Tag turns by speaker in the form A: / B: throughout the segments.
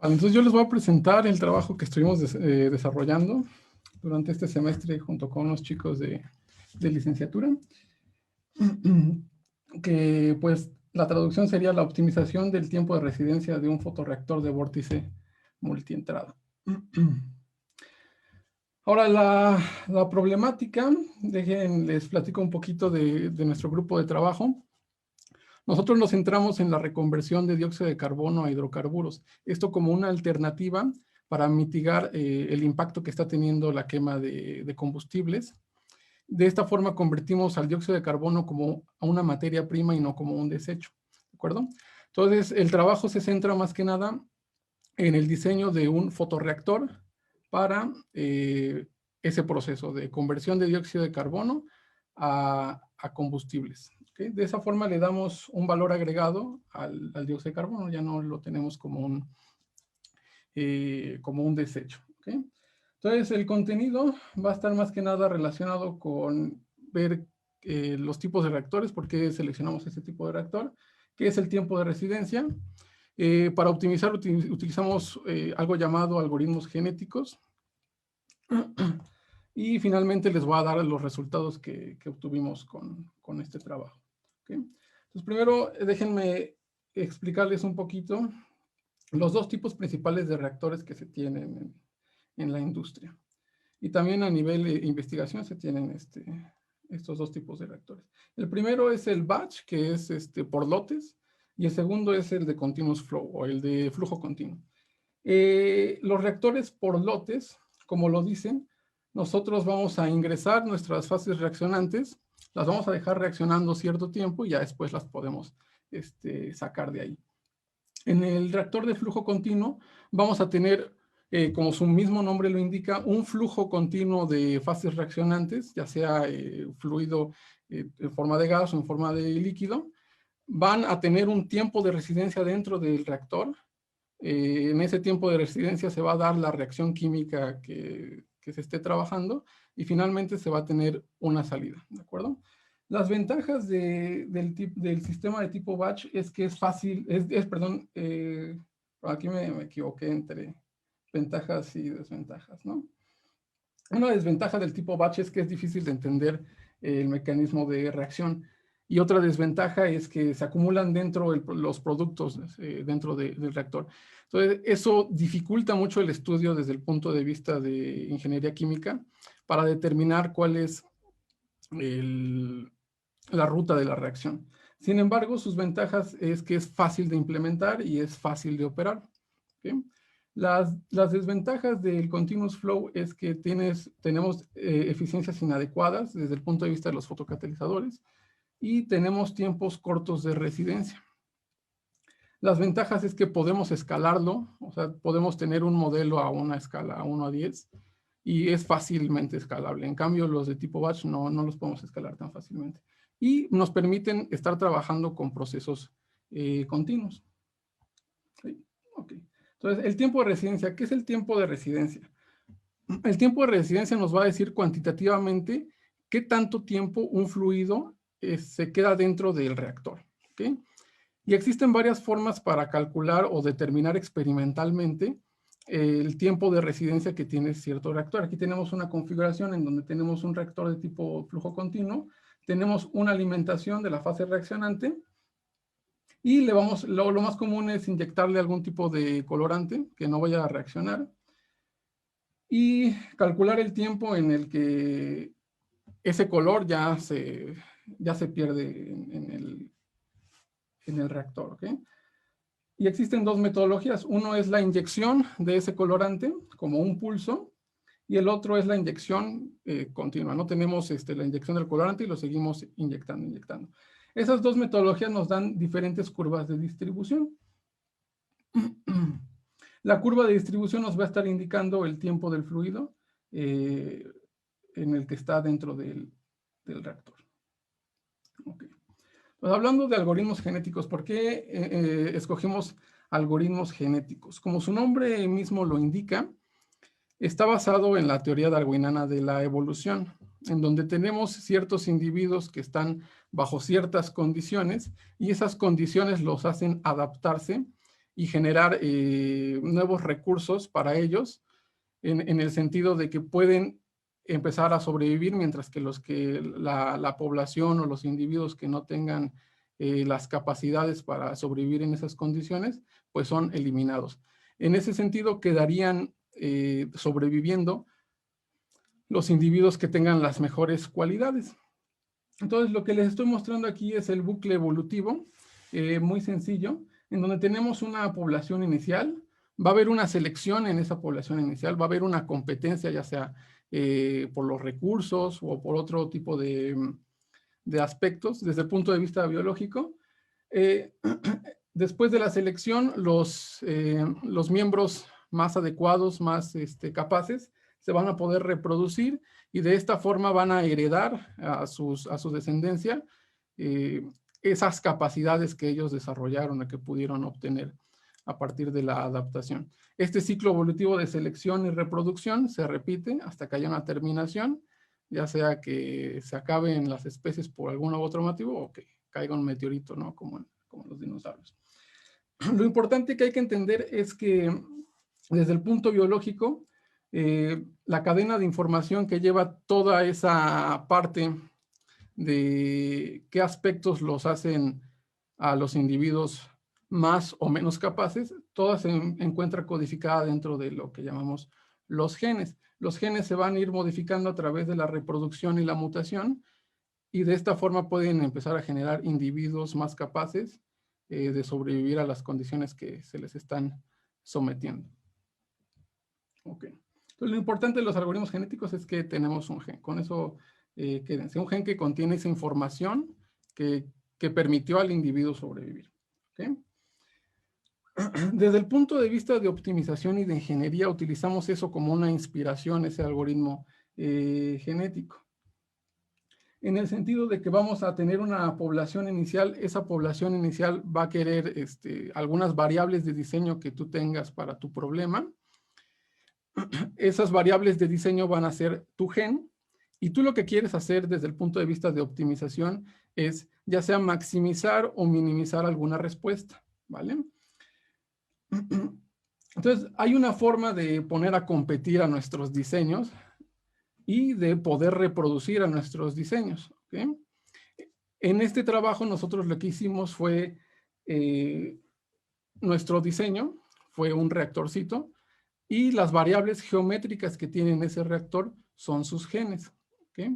A: Vale, entonces yo les voy a presentar el trabajo que estuvimos desarrollando durante este semestre junto con unos chicos de licenciatura, que pues la traducción sería la optimización del tiempo de residencia de un fotorreactor de vórtice multientrada. Ahora, la problemática, les platico un poquito de nuestro grupo de trabajo. Nosotros nos centramos en la reconversión de dióxido de carbono a hidrocarburos. Esto como una alternativa para mitigar el impacto que está teniendo la quema de combustibles. De esta forma convertimos al dióxido de carbono como a una materia prima y no como un desecho. ¿De acuerdo? Entonces, el trabajo se centra más que nada en el diseño de un fotorreactor para ese proceso de conversión de dióxido de carbono a combustibles. ¿Okay? De esa forma le damos un valor agregado al dióxido de carbono, ya no lo tenemos como un desecho. ¿Okay? Entonces, el contenido va a estar más que nada relacionado con ver los tipos de reactores, por qué seleccionamos ese tipo de reactor, qué es el tiempo de residencia. Para optimizar utilizamos algo llamado algoritmos genéticos. Y finalmente les voy a dar los resultados que obtuvimos con este trabajo. ¿Okay? Entonces, primero déjenme explicarles un poquito los dos tipos principales de reactores que se tienen en la industria. Y también a nivel de investigación se tienen estos dos tipos de reactores. El primero es el batch, que es por lotes, y el segundo es el de continuous flow, o el de flujo continuo. Los reactores por lotes, como lo dicen, nosotros vamos a ingresar nuestras fases reaccionantes, las vamos a dejar reaccionando cierto tiempo y ya después las podemos sacar de ahí. En el reactor de flujo continuo vamos a tener, como su mismo nombre lo indica, un flujo continuo de fases reaccionantes, ya sea fluido en forma de gas o en forma de líquido. Van a tener un tiempo de residencia dentro del reactor. En ese tiempo de residencia se va a dar la reacción química que se esté trabajando y finalmente se va a tener una salida, ¿de acuerdo? Las ventajas del sistema de tipo batch es que es fácil, perdón, aquí me equivoqué entre ventajas y desventajas, ¿no? Una desventaja del tipo batch es que es difícil de entender el mecanismo de reacción. Y otra desventaja es que se acumulan dentro los productos dentro del reactor. Entonces, eso dificulta mucho el estudio desde el punto de vista de ingeniería química para determinar cuál es la ruta de la reacción. Sin embargo, sus ventajas es que es fácil de implementar y es fácil de operar. ¿Okay? Las desventajas del continuous flow es que tenemos eficiencias inadecuadas desde el punto de vista de los fotocatalizadores y tenemos tiempos cortos de residencia. Las ventajas es que podemos escalarlo, o sea, podemos tener un modelo a una escala 1 a 10 y es fácilmente escalable. En cambio, los de tipo batch no los podemos escalar tan fácilmente. Y nos permiten estar trabajando con procesos continuos. ¿Sí? Okay. Entonces, el tiempo de residencia. ¿Qué es el tiempo de residencia? El tiempo de residencia nos va a decir cuantitativamente qué tanto tiempo un fluido se queda dentro del reactor. ¿Okay? Y existen varias formas para calcular o determinar experimentalmente el tiempo de residencia que tiene cierto reactor. Aquí tenemos una configuración en donde tenemos un reactor de tipo flujo continuo, tenemos una alimentación de la fase reaccionante y lo más común es inyectarle algún tipo de colorante que no vaya a reaccionar y calcular el tiempo en el que ese color ya se pierde en el reactor. ¿Okay? Y existen dos metodologías. Uno es la inyección de ese colorante como un pulso y el otro es la inyección continua. No tenemos la inyección del colorante y lo seguimos inyectando. Esas dos metodologías nos dan diferentes curvas de distribución. La curva de distribución nos va a estar indicando el tiempo del fluido en el que está dentro del reactor. Okay. Pues hablando de algoritmos genéticos, ¿por qué escogimos algoritmos genéticos? Como su nombre mismo lo indica, está basado en la teoría darwiniana de la evolución, en donde tenemos ciertos individuos que están bajo ciertas condiciones y esas condiciones los hacen adaptarse y generar nuevos recursos para ellos, en el sentido de que pueden empezar a sobrevivir, mientras que la población o los individuos que no tengan las capacidades para sobrevivir en esas condiciones, pues son eliminados. En ese sentido, quedarían sobreviviendo los individuos que tengan las mejores cualidades. Entonces, lo que les estoy mostrando aquí es el bucle evolutivo, muy sencillo, en donde tenemos una población inicial. Va a haber una selección en esa población inicial, va a haber una competencia, ya sea por los recursos o por otro tipo de aspectos desde el punto de vista biológico. Después de la selección, los miembros más adecuados, más capaces, se van a poder reproducir y de esta forma van a heredar a su descendencia esas capacidades que ellos desarrollaron y que pudieron obtener a partir de la adaptación. Este ciclo evolutivo de selección y reproducción se repite hasta que haya una terminación, ya sea que se acaben las especies por algún u otro motivo o que caiga un meteorito, ¿no? Como los dinosaurios. Lo importante que hay que entender es que desde el punto biológico, la cadena de información que lleva toda esa parte de qué aspectos los hacen a los individuos más o menos capaces, toda se encuentra codificada dentro de lo que llamamos los genes. Los genes se van a ir modificando a través de la reproducción y la mutación, y de esta forma pueden empezar a generar individuos más capaces de sobrevivir a las condiciones que se les están sometiendo. Ok. Entonces, lo importante de los algoritmos genéticos es que tenemos un gen. Con eso, quédense. Un gen que contiene esa información que permitió al individuo sobrevivir. ¿Okay? Desde el punto de vista de optimización y de ingeniería, utilizamos eso como una inspiración, ese algoritmo genético. En el sentido de que vamos a tener una población inicial, esa población inicial va a querer algunas variables de diseño que tú tengas para tu problema. Esas variables de diseño van a ser tu gen, y tú lo que quieres hacer desde el punto de vista de optimización es ya sea maximizar o minimizar alguna respuesta, ¿vale? Entonces, hay una forma de poner a competir a nuestros diseños y de poder reproducir a nuestros diseños, ¿ok? En este trabajo nosotros lo que hicimos fue, nuestro diseño fue un reactorcito, y las variables geométricas que tiene ese reactor son sus genes, ¿ok?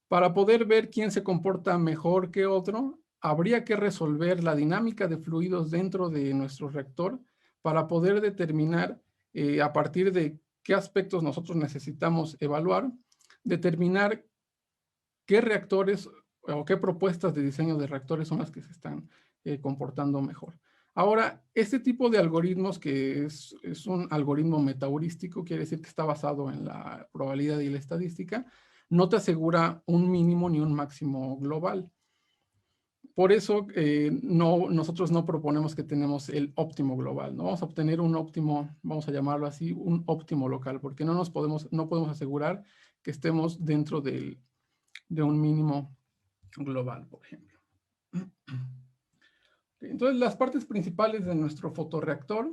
A: Para poder ver quién se comporta mejor que otro, habría que resolver la dinámica de fluidos dentro de nuestro reactor para poder determinar a partir de qué aspectos nosotros necesitamos evaluar, determinar qué reactores o qué propuestas de diseño de reactores son las que se están comportando mejor. Ahora, este tipo de algoritmos, que es un algoritmo metaheurístico, quiere decir que está basado en la probabilidad y la estadística, no te asegura un mínimo ni un máximo global. Por eso nosotros no proponemos que tenemos el óptimo global, ¿no? Vamos a obtener un óptimo, vamos a llamarlo así, un óptimo local, porque no podemos asegurar que estemos dentro de un mínimo global, por ejemplo. Entonces, las partes principales de nuestro fotorreactor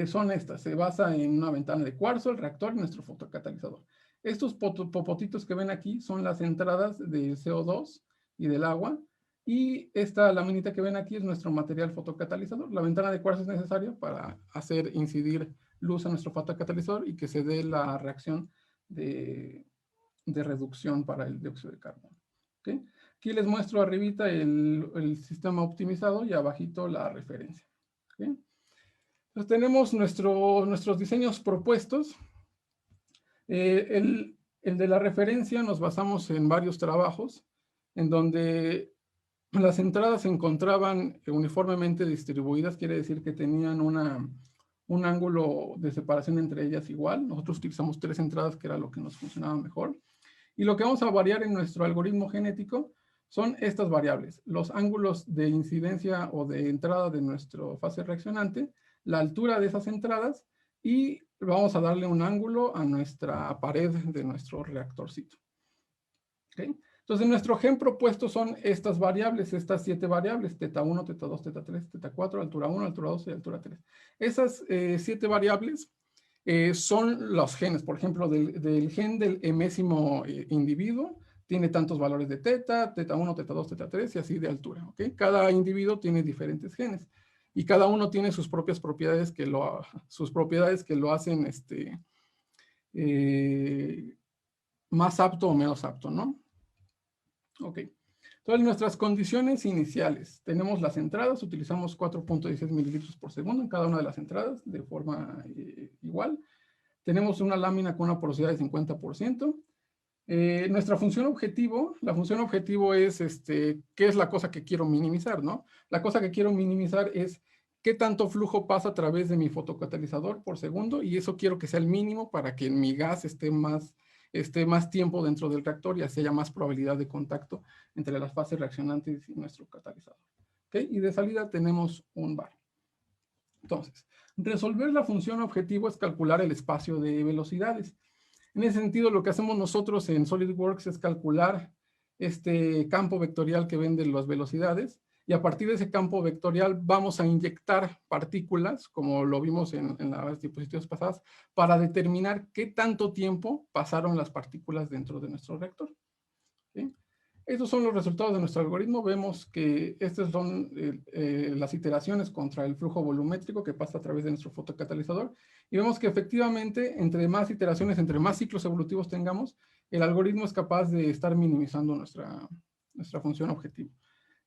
A: son estas. Se basa en una ventana de cuarzo, el reactor y nuestro fotocatalizador. Estos popotitos que ven aquí son las entradas del CO2 y del agua. Y esta laminita que ven aquí es nuestro material fotocatalizador. La ventana de cuarzo es necesaria para hacer incidir luz a nuestro fotocatalizador y que se dé la reacción de reducción para el dióxido de carbono. ¿Okay? Aquí les muestro arribita el sistema optimizado y abajito la referencia. ¿Okay? Entonces tenemos nuestros diseños propuestos. El de la referencia nos basamos en varios trabajos en donde las entradas se encontraban uniformemente distribuidas, quiere decir que tenían un ángulo de separación entre ellas igual. Nosotros utilizamos 3 entradas, que era lo que nos funcionaba mejor. Y lo que vamos a variar en nuestro algoritmo genético son estas variables: los ángulos de incidencia o de entrada de nuestra fase reaccionante, la altura de esas entradas, y vamos a darle un ángulo a nuestra pared de nuestro reactorcito. ¿Okay? Entonces, nuestro gen propuesto son estas variables, estas 7 variables, teta 1, teta 2, teta 3, teta 4, altura 1, altura 2 y altura 3. Esas 7 variables son los genes. Por ejemplo, del gen del enésimo individuo, tiene tantos valores de teta, teta 1, teta 2, teta 3 y así de altura. ¿Okay? Cada individuo tiene diferentes genes y cada uno tiene sus propias propiedades que lo hacen más apto o menos apto, ¿no? Ok. Entonces, nuestras condiciones iniciales. Tenemos las entradas, utilizamos 4.16 mililitros por segundo en cada una de las entradas de forma igual. Tenemos una lámina con una porosidad de 50%. Nuestra función objetivo, la función objetivo es, ¿qué es la cosa que quiero minimizar, no? La cosa que quiero minimizar es qué tanto flujo pasa a través de mi fotocatalizador por segundo, y eso quiero que sea el mínimo para que mi gas esté más tiempo dentro del reactor y así haya más probabilidad de contacto entre las fases reaccionantes y nuestro catalizador. ¿Okay? Y de salida tenemos un bar. Entonces, resolver la función objetivo es calcular el espacio de velocidades. En ese sentido, lo que hacemos nosotros en SolidWorks es calcular este campo vectorial que ven de las velocidades, y a partir de ese campo vectorial vamos a inyectar partículas, como lo vimos en las diapositivas pasadas, para determinar qué tanto tiempo pasaron las partículas dentro de nuestro reactor. ¿Sí? Estos son los resultados de nuestro algoritmo. Vemos que estas son las iteraciones contra el flujo volumétrico que pasa a través de nuestro fotocatalizador. Y vemos que efectivamente, entre más iteraciones, entre más ciclos evolutivos tengamos, el algoritmo es capaz de estar minimizando nuestra función objetivo.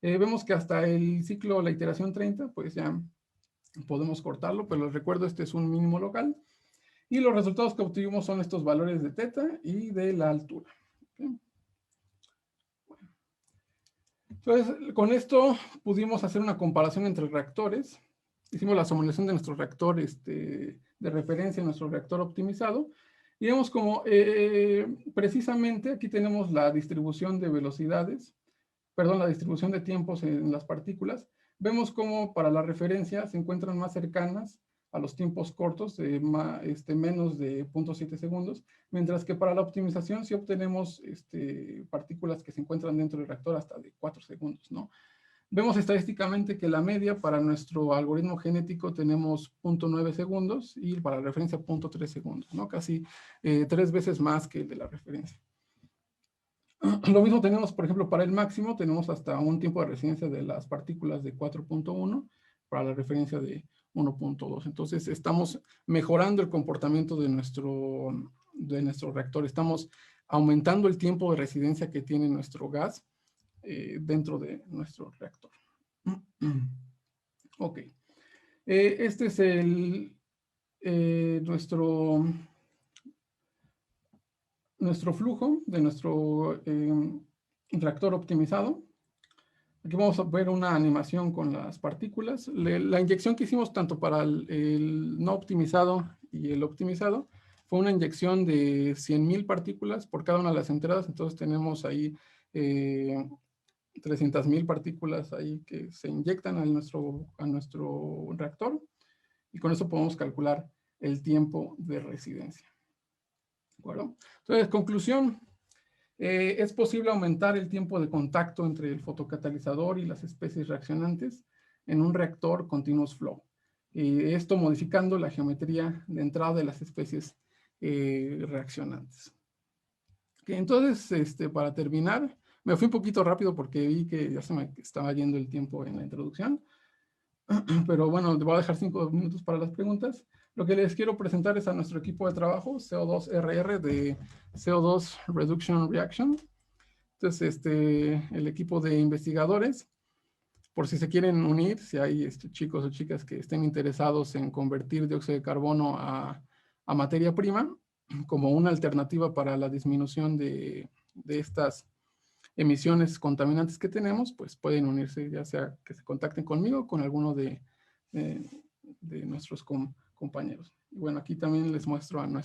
A: Vemos que hasta el ciclo, la iteración 30, pues ya podemos cortarlo, pero les recuerdo, este es un mínimo local. Y los resultados que obtuvimos son estos valores de teta y de la altura. ¿Okay? Entonces, con esto pudimos hacer una comparación entre reactores. Hicimos la simulación de nuestro reactor de referencia, nuestro reactor optimizado. Y vemos como precisamente aquí tenemos la distribución de velocidades, perdón, la distribución de tiempos en las partículas. Vemos como para la referencia se encuentran más cercanas a los tiempos cortos, menos de 0.7 segundos, mientras que para la optimización sí obtenemos partículas que se encuentran dentro del reactor hasta de 4 segundos, ¿no? Vemos estadísticamente que la media para nuestro algoritmo genético tenemos 0.9 segundos y para la referencia 0.3 segundos, ¿no? Casi 3 veces más que el de la referencia. Lo mismo tenemos, por ejemplo, para el máximo, tenemos hasta un tiempo de residencia de las partículas de 4.1 para la referencia de 1.2. Entonces, estamos mejorando el comportamiento de nuestro reactor. Estamos aumentando el tiempo de residencia que tiene nuestro gas dentro de nuestro reactor. Ok. Este es nuestro flujo de nuestro reactor optimizado. Aquí vamos a ver una animación con las partículas. La inyección que hicimos tanto para el no optimizado y el optimizado fue una inyección de 100,000 partículas por cada una de las entradas. Entonces tenemos ahí 300,000 partículas ahí que se inyectan a nuestro reactor, y con eso podemos calcular el tiempo de residencia. ¿De acuerdo? Entonces, conclusión. Es posible aumentar el tiempo de contacto entre el fotocatalizador y las especies reaccionantes en un reactor continuous flow. Esto modificando la geometría de entrada de las especies reaccionantes. Okay, entonces, para terminar, me fui un poquito rápido porque vi que ya se me estaba yendo el tiempo en la introducción. Pero bueno, te voy a dejar 5 minutos para las preguntas. Lo que les quiero presentar es a nuestro equipo de trabajo, CO2RR, de CO2 Reduction Reaction. Entonces, el equipo de investigadores, por si se quieren unir, si hay chicos o chicas que estén interesados en convertir dióxido de carbono a materia prima, como una alternativa para la disminución de estas emisiones contaminantes que tenemos, pues pueden unirse, ya sea que se contacten conmigo o con alguno de nuestros compañeros. Y bueno, aquí también les muestro a la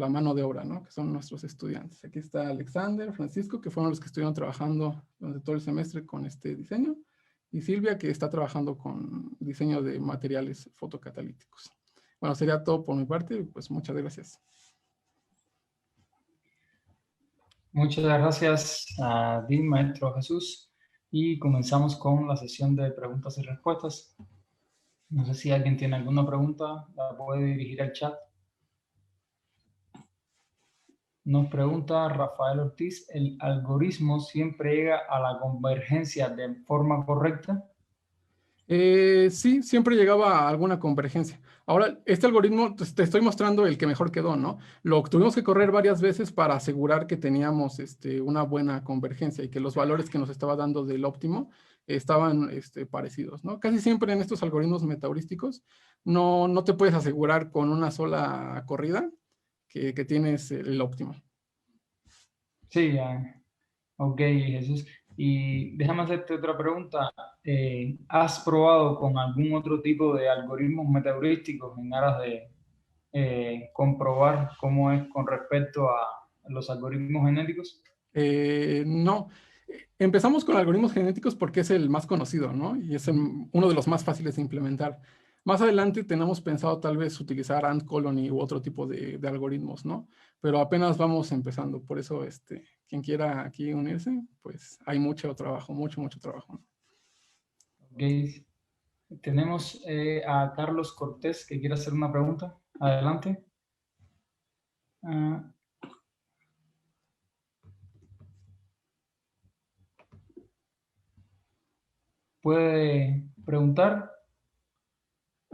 A: mano de obra, ¿no? Que son nuestros estudiantes. Aquí está Alexander, Francisco, que fueron los que estuvieron trabajando durante todo el semestre con este diseño, y Silvia, que está trabajando con diseño de materiales fotocatalíticos. Bueno, sería todo por mi parte, pues muchas gracias.
B: Muchas gracias a ti, maestro Jesús. Y comenzamos con la sesión de preguntas y respuestas. No sé si alguien tiene alguna pregunta, la puede dirigir al chat. Nos pregunta Rafael Ortiz, ¿el algoritmo siempre llega a la convergencia de forma correcta?
A: Sí, siempre llegaba a alguna convergencia. Ahora, este algoritmo, pues, te estoy mostrando el que mejor quedó, ¿no? Lo tuvimos que correr varias veces para asegurar que teníamos una buena convergencia y que los valores que nos estaba dando del óptimo estaban parecidos, ¿no? Casi siempre en estos algoritmos metaheurísticos no te puedes asegurar con una sola corrida que tienes el óptimo.
B: Sí, ok, Jesús. Y déjame hacerte otra pregunta. ¿Has probado con algún otro tipo de algoritmos metaheurísticos en aras de comprobar cómo es con respecto a los algoritmos genéticos?
A: No. Empezamos con algoritmos genéticos porque es el más conocido, ¿no? Y es uno de los más fáciles de implementar. Más adelante tenemos pensado tal vez utilizar Ant Colony u otro tipo de algoritmos, ¿no? Pero apenas vamos empezando. Por eso, quien quiera aquí unirse, pues hay mucho trabajo, mucho trabajo, ¿no?
B: Ok. Tenemos a Carlos Cortés que quiere hacer una pregunta. Adelante. Ah, ¿puede preguntar?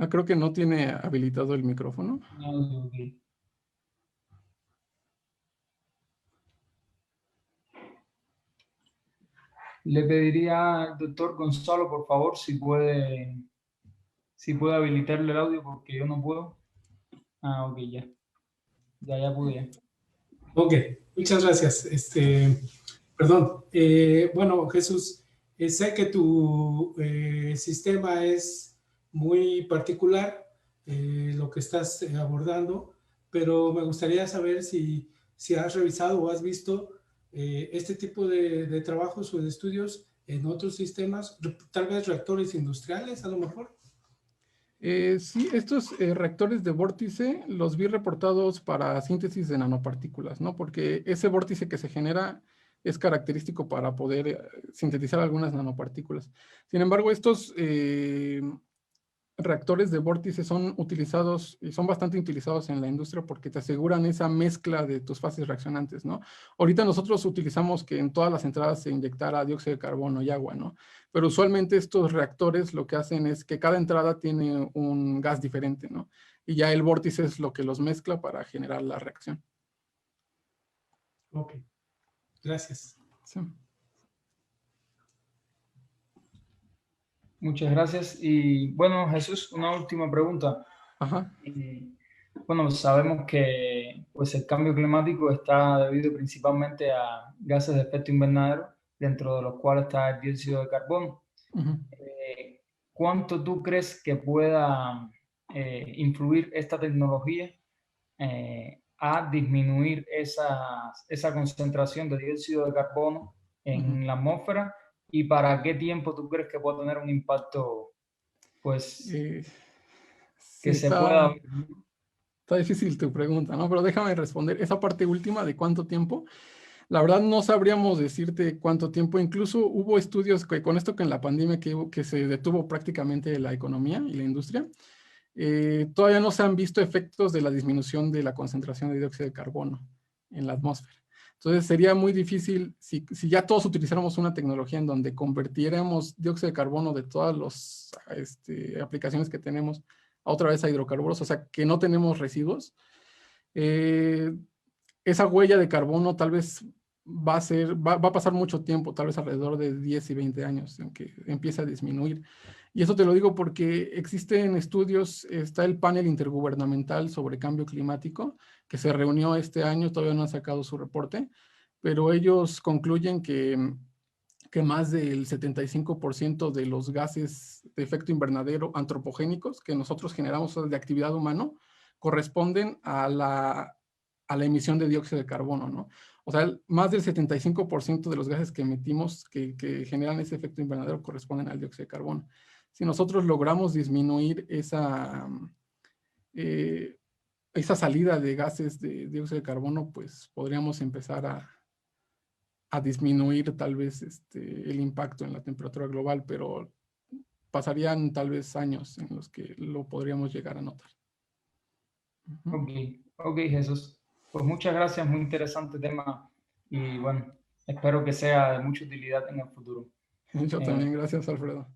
A: Creo que no tiene habilitado el micrófono.
B: No, ok. Le pediría al doctor Gonzalo, por favor, si puede habilitarle el audio porque yo no puedo. Ah, ok, ya. Ya pude. Ya.
C: Ok, muchas gracias. Perdón. Bueno, Jesús, sé que tu sistema es muy particular, lo que estás abordando, pero me gustaría saber si has revisado o has visto este tipo de trabajos o de estudios en otros sistemas, tal vez reactores industriales, a lo mejor.
A: Sí, estos reactores de vórtice los vi reportados para síntesis de nanopartículas, ¿no? Porque ese vórtice que se genera es característico para poder sintetizar algunas nanopartículas. Sin embargo, estos reactores de vórtice son utilizados y son bastante utilizados en la industria porque te aseguran esa mezcla de tus fases reaccionantes, ¿no? Ahorita nosotros utilizamos que en todas las entradas se inyectara dióxido de carbono y agua, ¿no? Pero usualmente estos reactores lo que hacen es que cada entrada tiene un gas diferente, ¿no? Y ya el vórtice es lo que los mezcla para generar la reacción.
C: Ok, gracias.
A: Sí.
B: Muchas gracias. Y bueno, Jesús, una última pregunta.
A: Ajá.
B: Bueno, sabemos que pues, el cambio climático está debido principalmente a gases de efecto invernadero, dentro de los cuales está el dióxido de carbono.
A: Uh-huh.
B: ¿Cuánto tú crees que pueda influir esta tecnología a disminuir esa concentración de dióxido de carbono en la atmósfera? ¿Y para qué tiempo tú crees que puede tener un impacto, pues,
A: Sí,
B: que se pueda...
A: está difícil tu pregunta, ¿no? Pero déjame responder esa parte última de cuánto tiempo. La verdad no sabríamos decirte cuánto tiempo. Incluso hubo estudios que con esto que en la pandemia que se detuvo prácticamente la economía y la industria, todavía no se han visto efectos de la disminución de la concentración de dióxido de carbono en la atmósfera. Entonces sería muy difícil si ya todos utilizáramos una tecnología en donde convirtiéramos dióxido de carbono de todas las aplicaciones que tenemos a otra vez a hidrocarburos, o sea que no tenemos residuos. Esa huella de carbono tal vez va a pasar mucho tiempo, tal vez alrededor de 10 y 20 años, en que empiece a disminuir. Y eso te lo digo porque existen estudios, está el panel intergubernamental sobre cambio climático, que se reunió este año, todavía no han sacado su reporte, pero ellos concluyen que más del 75% de los gases de efecto invernadero antropogénicos que nosotros generamos de actividad humana corresponden a la emisión de dióxido de carbono, ¿no? O sea, más del 75% de los gases que emitimos que generan ese efecto invernadero corresponden al dióxido de carbono. Si nosotros logramos disminuir esa salida de gases de dióxido de carbono, pues podríamos empezar a disminuir tal vez el impacto en la temperatura global, pero pasarían tal vez años en los que lo podríamos llegar a notar.
B: Ok, Jesús. Pues muchas gracias, muy interesante tema y bueno, espero que sea de mucha utilidad en el futuro.
A: Yo también, gracias, Alfredo.